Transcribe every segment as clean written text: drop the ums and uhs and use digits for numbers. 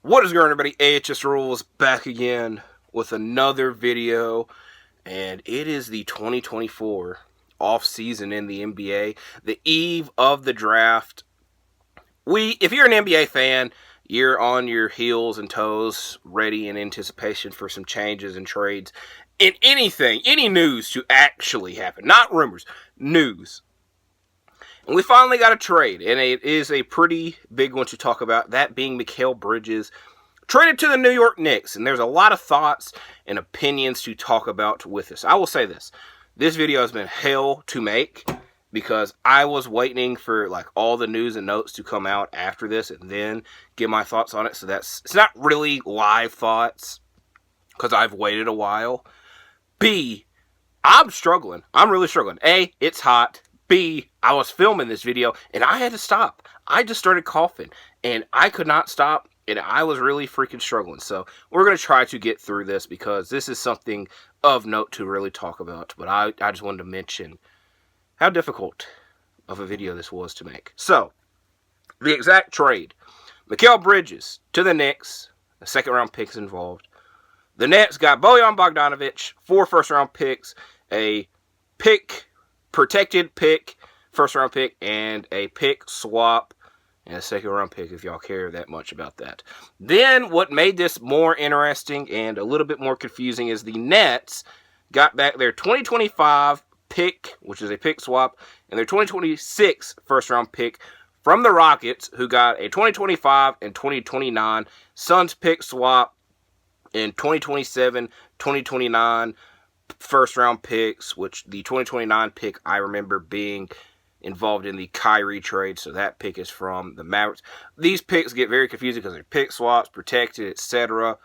What is going on, everybody? AHS Rules back again with another video, and it is the 2024 off-season in the NBA, the eve of the draft. If you're an NBA fan, you're on your heels and toes, ready in anticipation for some changes and trades in anything, any news to actually happen. Not rumors, news. And we finally got a trade, and it is a pretty big one to talk about, that being Mikal Bridges traded to the New York Knicks. And there's a lot of thoughts and opinions to talk about with this. I will say this. This video has been hell to make because I was waiting for like all the news and notes to come out after this and then give my thoughts on it. So it's not really live thoughts because I've waited a while. B, I'm struggling. I'm really struggling. A, it's hot. B, I was filming this video and I had to stop. I just started coughing and I could not stop and I was really freaking struggling. So we're going to try to get through this because this is something of note to really talk about. But I just wanted to mention how difficult of a video this was to make. So, the exact trade. Mikal Bridges to the Knicks. A second round pick is involved. The Nets got Bojan Bogdanovic, 4 first round picks, a protected pick, first round pick, and a pick swap, and a second round pick if y'all care that much about that. Then what made this more interesting and a little bit more confusing is the Nets got back their 2025 pick, which is a pick swap, and their 2026 first round pick from the Rockets, who got a 2025 and 2029 Suns pick swap and 2027, 2029 first round picks, which the 2029 pick I remember being involved in the Kyrie trade, so that pick is from the Mavericks. These picks get very confusing because they're pick swaps, protected, etc.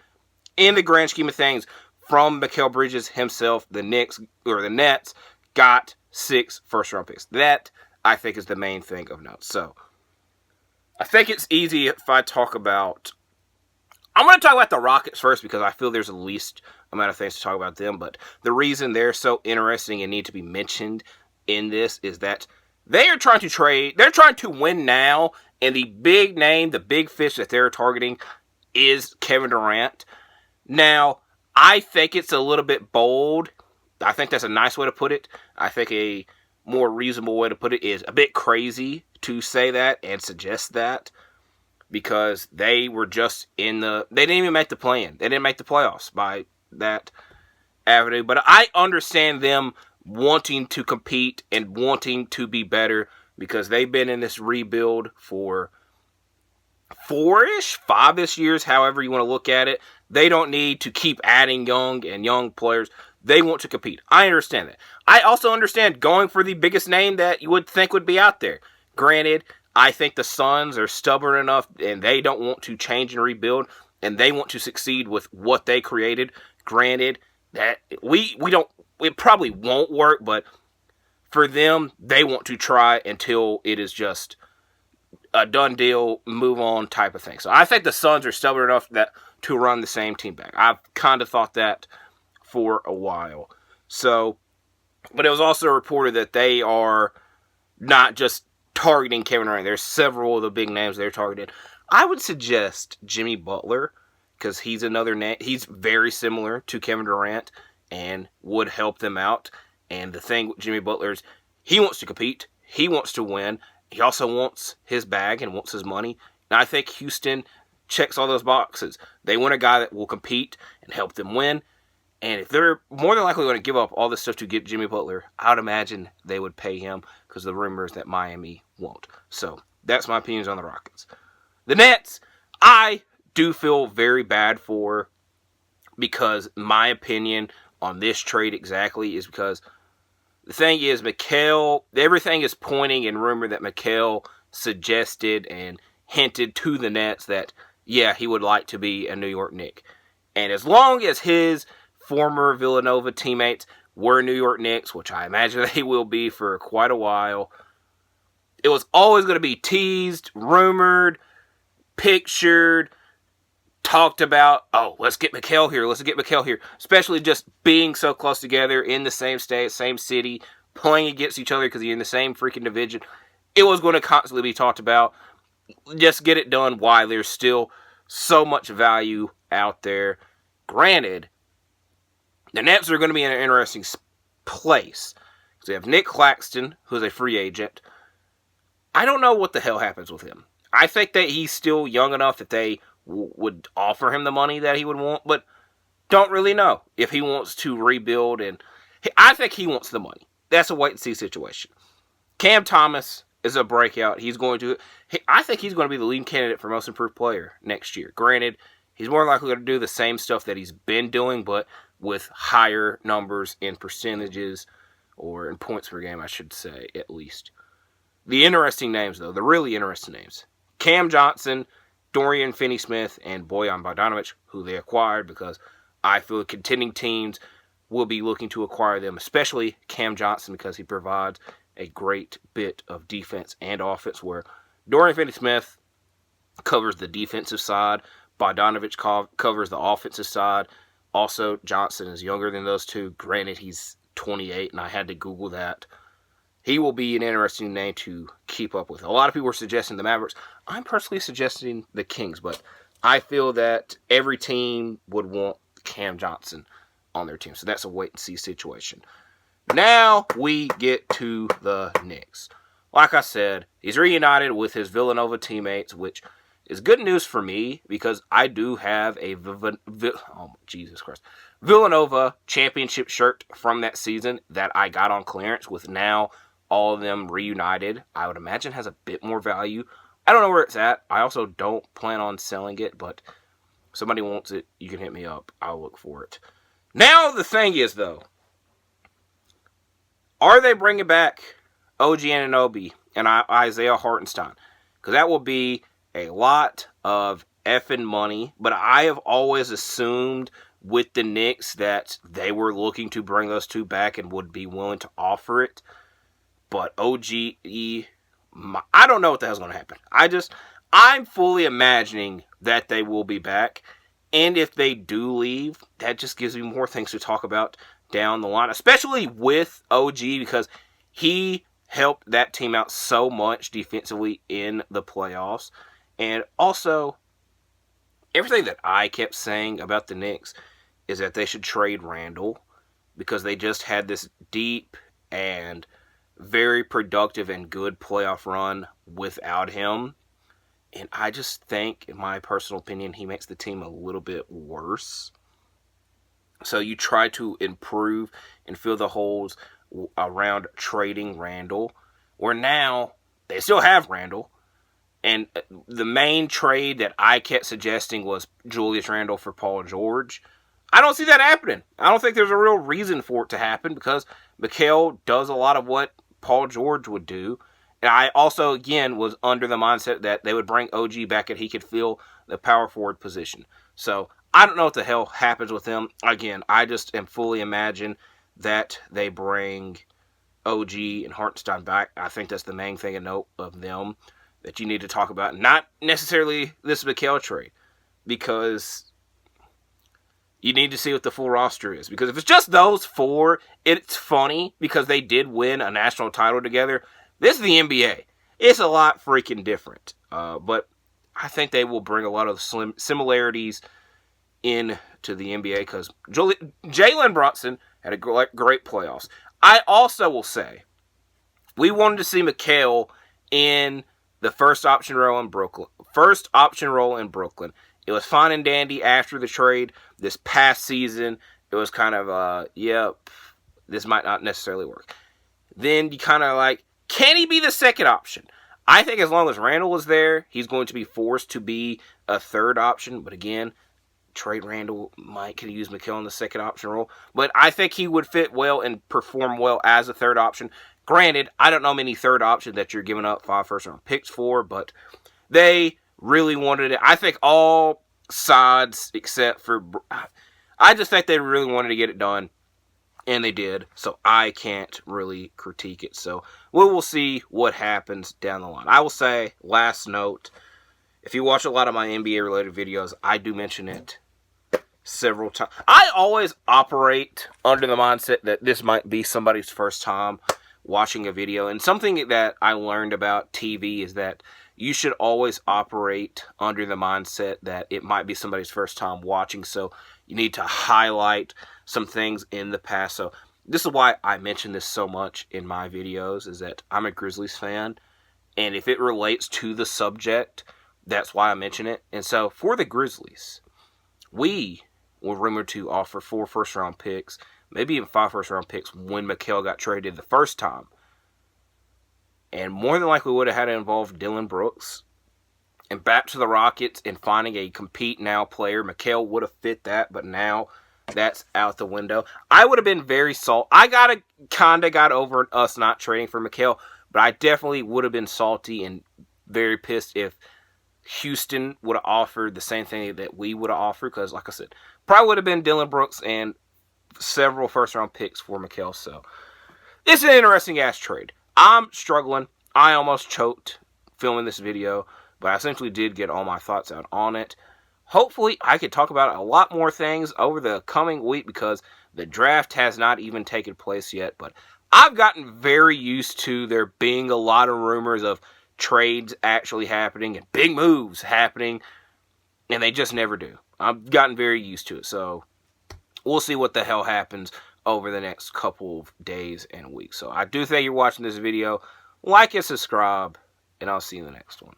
In the grand scheme of things, from Mikal Bridges himself, the Nets got 6 first round picks. That I think is the main thing of note. So I think it's easy if I talk about. I'm going to talk about the Rockets first because I feel there's the least amount of things to talk about them. But the reason they're so interesting and need to be mentioned in this is that they are trying to trade. They're trying to win now. And the big name, the big fish that they're targeting is Kevin Durant. Now, I think it's a little bit bold. I think that's a nice way to put it. I think a more reasonable way to put it is a bit crazy to say that and suggest that. Because they were just they didn't even make the play-in. They didn't make the playoffs by that avenue. But I understand them wanting to compete and wanting to be better because they've been in this rebuild for 5-ish years, however you want to look at it. They don't need to keep adding young players. They want to compete. I understand that. I also understand going for the biggest name that you would think would be out there. Granted, I think the Suns are stubborn enough and they don't want to change and rebuild and they want to succeed with what they created. Granted, that it probably won't work, but for them, they want to try until it is just a done deal, move on type of thing. So I think the Suns are stubborn enough to run the same team back. I've kind of thought that for a while. So, but it was also reported that they are not just targeting Kevin Durant. There's several of the big names they're targeting. I would suggest Jimmy Butler because he's another name. He's very similar to Kevin Durant and would help them out. And the thing with Jimmy Butler is he wants to compete. He wants to win. He also wants his bag and wants his money. And I think Houston checks all those boxes. They want a guy that will compete and help them win. And if they're more than likely going to give up all this stuff to get Jimmy Butler, I would imagine they would pay him because the rumor is that Miami won't. So that's my opinions on the Rockets. The Nets, I do feel very bad for because my opinion on this trade exactly is because the thing is everything is pointing and rumored that Mikal suggested and hinted to the Nets that, yeah, he would like to be a New York Knick. And as long as his former Villanova teammates were New York Knicks, which I imagine they will be for quite a while, it was always going to be teased, rumored, pictured, talked about, oh, let's get Mikal here, especially just being so close together in the same state, same city, playing against each other because you're in the same freaking division. It was going to constantly be talked about. Just get it done while there's still so much value out there. Granted, the Nets are going to be in an interesting place. So they have Nick Claxton, who's a free agent. I don't know what the hell happens with him. I think that he's still young enough that they would offer him the money that he would want, but don't really know if he wants to rebuild. And I think he wants the money. That's a wait-and-see situation. Cam Thomas is a breakout. I think he's going to be the leading candidate for most improved player next year. Granted, he's more likely to do the same stuff that he's been doing, but with higher numbers in percentages, or in points per game, I should say, at least. The interesting names, though, the really interesting names. Cam Johnson, Dorian Finney-Smith, and Bojan Bogdanovic, who they acquired because I feel contending teams will be looking to acquire them, especially Cam Johnson, because he provides a great bit of defense and offense, where Dorian Finney-Smith covers the defensive side, Bogdanovic covers the offensive side. Also, Johnson is younger than those two. Granted, he's 28, and I had to Google that. He will be an interesting name to keep up with. A lot of people are suggesting the Mavericks. I'm personally suggesting the Kings, but I feel that every team would want Cam Johnson on their team. So that's a wait-and-see situation. Now we get to the Knicks. Like I said, he's reunited with his Villanova teammates, which is good news for me because I do have a Villanova championship shirt from that season that I got on clearance, with now all of them reunited. I would imagine has a bit more value. I don't know where it's at. I also don't plan on selling it, but if somebody wants it, you can hit me up. I'll look for it. Now the thing is, though, are they bringing back OG Anunoby and Isaiah Hartenstein? Because that will be a lot of effing money. But I have always assumed with the Knicks that they were looking to bring those two back and would be willing to offer it. But I don't know what the hell's going to happen. I'm fully imagining that they will be back. And if they do leave, that just gives me more things to talk about down the line. Especially with OG, because he helped that team out so much defensively in the playoffs. And also, everything that I kept saying about the Knicks is that they should trade Randall, because they just had this deep and very productive and good playoff run without him. And I just think, in my personal opinion, he makes the team a little bit worse. So you try to improve and fill the holes around trading Randall, where now they still have Randall. And the main trade that I kept suggesting was Julius Randle for Paul George. I don't see that happening. I don't think there's a real reason for it to happen, because Mikal does a lot of what Paul George would do. And I also, again, was under the mindset that they would bring OG back and he could fill the power forward position. So I don't know what the hell happens with him. Again, I just am fully imagine that they bring OG and Hartenstein back. I think that's the main thing to note of them that you need to talk about. Not necessarily this Mikal trade, because you need to see what the full roster is. Because if it's just those four, it's funny because they did win a national title together. This is the NBA. It's a lot freaking different. But I think they will bring a lot of similarities into the NBA, because Jalen Brunson had a great playoffs. I also will say, we wanted to see Mikal in the first option role in Brooklyn. It was fine and dandy after the trade. This past season, it was kind of, this might not necessarily work. Then you kind of like, can he be the second option? I think as long as Randall is there, he's going to be forced to be a third option. But again, trade Randall, could use Mikal in the second option role. But I think he would fit well and perform well as a third option. Granted, I don't know many third options that you're giving up 5 first-round picks for, but they really wanted it. I think all sides except for... I just think they really wanted to get it done, and they did, so I can't really critique it. So we will see what happens down the line. I will say, last note, if you watch a lot of my NBA-related videos, I do mention it several times. I always operate under the mindset that this might be somebody's first time watching a video. And something that I learned about TV is that you should always operate under the mindset that it might be somebody's first time watching, so you need to highlight some things in the past. So this is why I mention this so much in my videos, is that I'm a Grizzlies fan, and if it relates to the subject, that's why I mention it. And so for the Grizzlies, we were rumored to offer 4 first-round picks, maybe even 5 first-round picks when Mikal got traded the first time. And more than likely would have had to involve Dillon Brooks. And back to the Rockets and finding a compete now player. Mikal would have fit that, but now that's out the window. I would have been very salty. I kind of got over us not trading for Mikal, but I definitely would have been salty and very pissed if Houston would have offered the same thing that we would have offered. Because, like I said, probably would have been Dillon Brooks and several first-round picks for Mikal. So, it's an interesting-ass trade. I'm struggling. I almost choked filming this video, but I essentially did get all my thoughts out on it. Hopefully, I could talk about a lot more things over the coming week because the draft has not even taken place yet. But I've gotten very used to there being a lot of rumors of trades actually happening and big moves happening, and they just never do. I've gotten very used to it, so we'll see what the hell happens over the next couple of days and weeks. So I do thank you for watching this video. Like and subscribe, and I'll see you in the next one.